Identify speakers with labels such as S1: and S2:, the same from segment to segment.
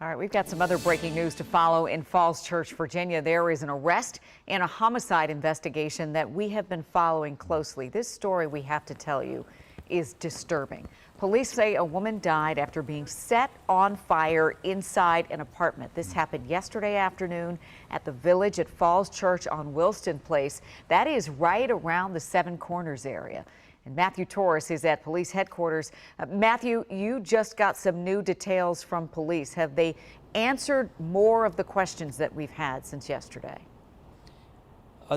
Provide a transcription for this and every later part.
S1: All right, we've got some other breaking news to follow in Falls Church, Virginia. There is an arrest and a homicide investigation that we have been following closely. This story, we have to tell you, is disturbing. Police say a woman died after being set on fire inside an apartment. This happened yesterday afternoon at the Village at Falls Church on Wilston Place. That is right around the Seven Corners area. And Matthew Torres is at police headquarters. Matthew, you just got some new details from police. Have they answered more of the questions that we've had since yesterday?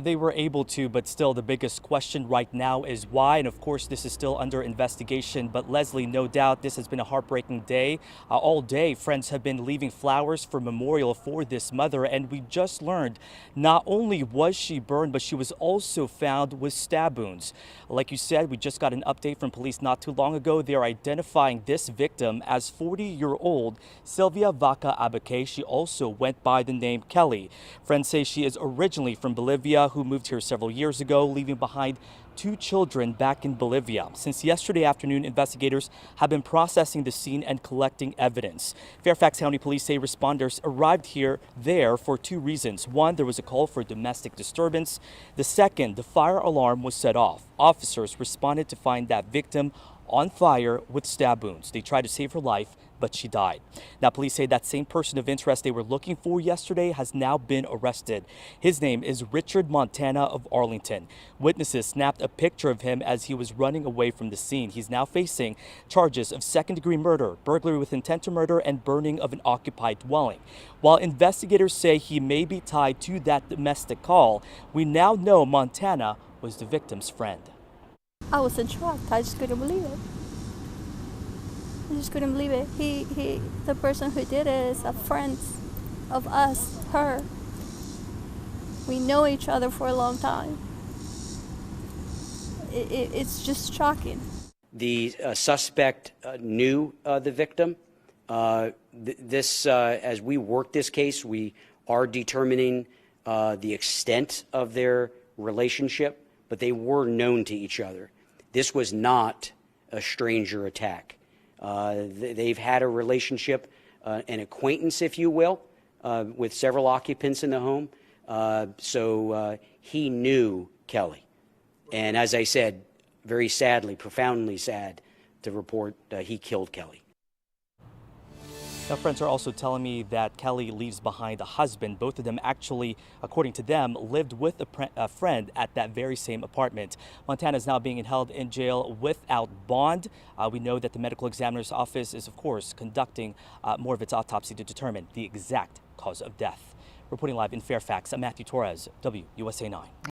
S2: They were able to, but still the biggest question right now is why. And of course, this is still under investigation. But Leslie, no doubt this has been a heartbreaking day. All day, friends have been leaving flowers for memorial for this mother. And we just learned not only was she burned, but she was also found with stab wounds. Like you said, we just got an update from police not too long ago. They're identifying this victim as 40-year-old Sylvia Vaca Abake. She also went by the name Kelly. Friends say she is originally from Bolivia, who moved here several years ago, leaving behind 2 children back in Bolivia. Since yesterday afternoon, investigators have been processing the scene and collecting evidence. Fairfax County police say responders arrived there for 2 reasons. One, there was a call for domestic disturbance. The second, the fire alarm was set off. Officers responded to find that victim on fire with stab wounds. They tried to save her life, but she died. Now, police say that same person of interest they were looking for yesterday has now been arrested. His name is Richard Montana of Arlington. Witnesses snapped a picture of him as he was running away from the scene. He's now facing charges of second-degree murder, burglary with intent to murder, and burning of an occupied dwelling. While investigators say he may be tied to that domestic call, we now know Montana was the victim's friend.
S3: I was in shock. I just couldn't believe it. I just couldn't believe it. The person who did it is a friend of us, her. We know each other for a long time. It's just shocking.
S4: The suspect knew the victim. As we work this case, we are determining the extent of their relationship, but they were known to each other. This was not a stranger attack. They've had a relationship, an acquaintance, if you will, with several occupants in the home. So he knew Kelly. And as I said, very sadly, profoundly sad to report he killed Kelly.
S2: Now, friends are also telling me that Kelly leaves behind a husband. Both of them actually, according to them, lived with a friend at that very same apartment. Montana is now being held in jail without bond. We know that the medical examiner's office is, of course, conducting more of its autopsy to determine the exact cause of death. Reporting live in Fairfax, I'm Matthew Torres, WUSA 9.